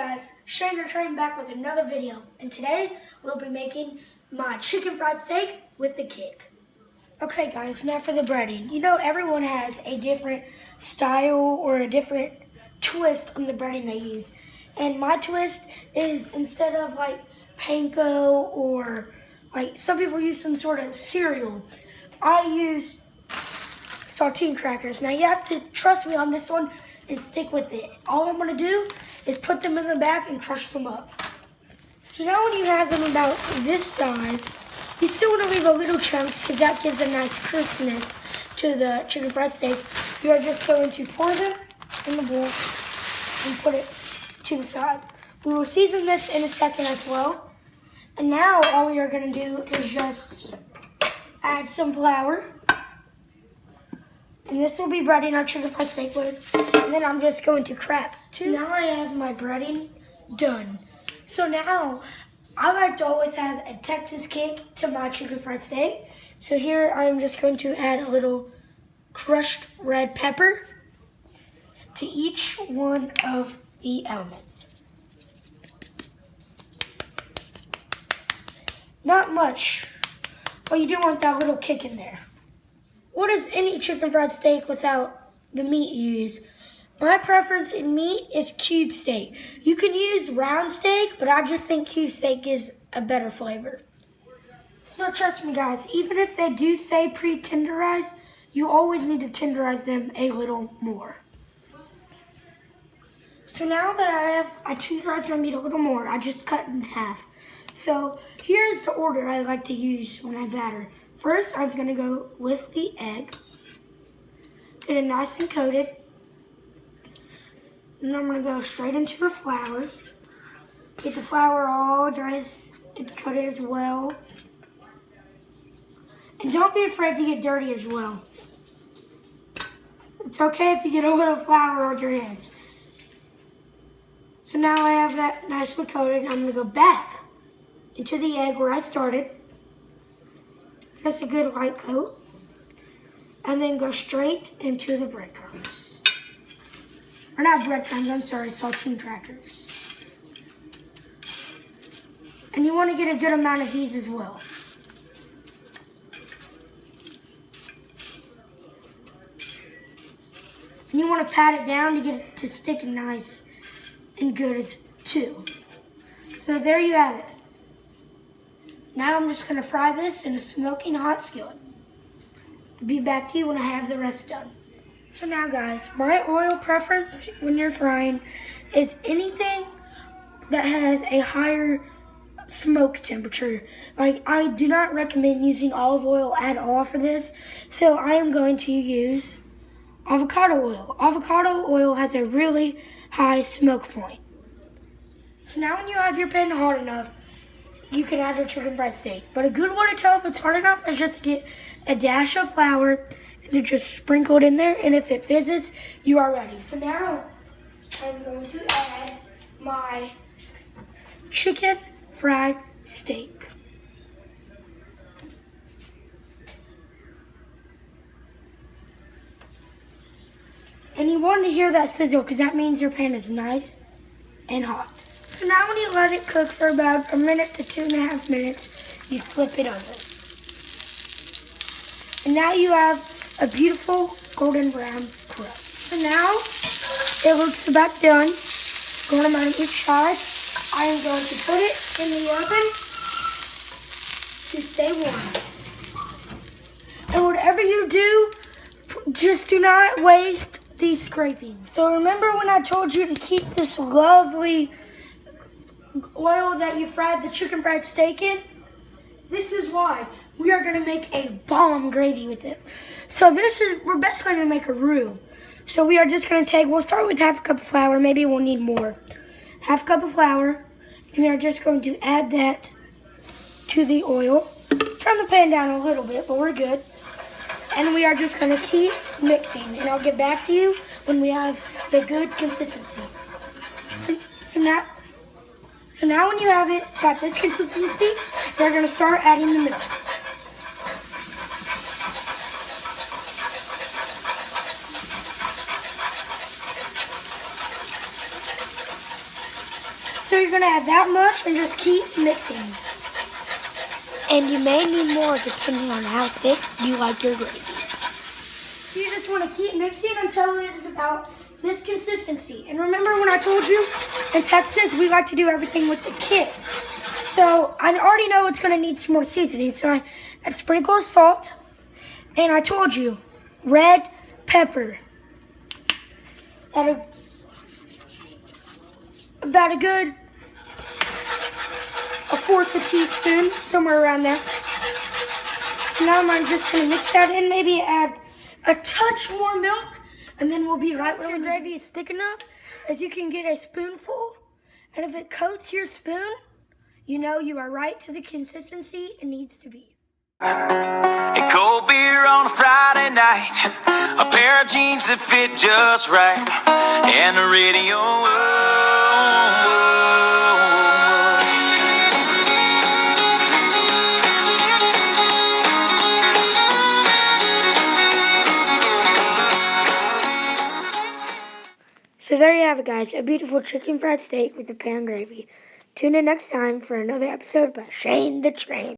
guys, Shane the Train back with another video, and today we'll be making my chicken fried steak with the kick. Okay guys, now for the breading. You know everyone has a different style or a different twist on the breading they use. And my twist is instead of like panko or like some people use some sort of cereal, I use saltine crackers. Now you have to trust me on this one and stick with it. All I'm gonna do is put them in the bag and crush them up. So now when you have them about this size, you still want to leave a little chunks because that gives a nice crispness to the chicken fried steak. You are just going to pour them in the bowl and put it to the side. We will season this in a second as well. And now all we are going to do is just add some flour. And this will be breading our chicken fried steak with. And then I'm just going to crack two. Now I have my breading done. So now I like to always have a Texas kick to my chicken fried steak. So here I'm just going to add a little crushed red pepper to each one of the elements. Not much, but you do want that little kick in there. What is any chicken fried steak without the meat you use? My preference in meat is cube steak. You can use round steak, but I just think cube steak is a better flavor. So trust me guys, even if they do say pre-tenderized, you always need to tenderize them a little more. So now that I tenderized my meat a little more, I just cut in half. So here's the order I like to use when I batter. First, I'm gonna go with the egg. Get it nice and coated. And I'm gonna go straight into the flour. Get the flour all nice and coated as well. And don't be afraid to get dirty as well. It's okay if you get a little flour on your hands. So now I have that nicely coated. I'm gonna go back into the egg where I started. Just a good light coat. And then go straight into the breadcrumbs. Or not breadcrumbs, I'm sorry, saltine crackers. And you want to get a good amount of these as well. And you want to pat it down to get it to stick nice and good as too. So there you have it. Now I'm just going to fry this in a smoking hot skillet. I'll be back to you when I have the rest done. So now guys, my oil preference when you're frying is anything that has a higher smoke temperature. Like I do not recommend using olive oil at all for this. So I am going to use avocado oil. Avocado oil has a really high smoke point. So now when you have your pan hot enough, you can add your chicken fried steak. But a good way to tell if it's hot enough is just to get a dash of flour and to just sprinkle it in there. And if it fizzes, you are ready. So now I'm going to add my chicken fried steak. And you want to hear that sizzle because that means your pan is nice and hot. So now when you let it cook for about a minute to 2.5 minutes, you flip it over. And now you have a beautiful golden brown crust. So now it looks about done. Going on each side, I am going to put it in the oven to stay warm. And whatever you do, just do not waste these scrapings. So remember when I told you to keep this lovely oil that you fried the chicken fried steak in? This is why. We are going to make a bomb gravy with it. So we're basically going to make a roux. So we are just going to we'll start with half a cup of flour. Maybe we'll need more. Half a cup of flour. And we are just going to add that to the oil. Turn the pan down a little bit, but we're good. And we are just going to keep mixing. And I'll get back to you when we have the good consistency. So now when you have it, got this consistency, we're going to start adding the milk. So you're gonna add that much and just keep mixing. And you may need more depending on how thick you like your gravy. So you just want to keep mixing until it is about this consistency. And remember when I told you in Texas we like to do everything with the kid. So I already know it's gonna need some more seasoning. So I add a sprinkle of salt, and I told you red pepper. About a good a fourth a teaspoon, somewhere around there. Now I'm just gonna mix that in, maybe add a touch more milk, and then we'll be right when the gravy is thick enough as you can get a spoonful. And if it coats your spoon, you know you are right to the consistency it needs to be. A cold beer on a Friday night, a pair of jeans that fit just right, and the radio. So there you have it, guys. A beautiful chicken fried steak with the pan gravy. Tune in next time for another episode by Shane the Train.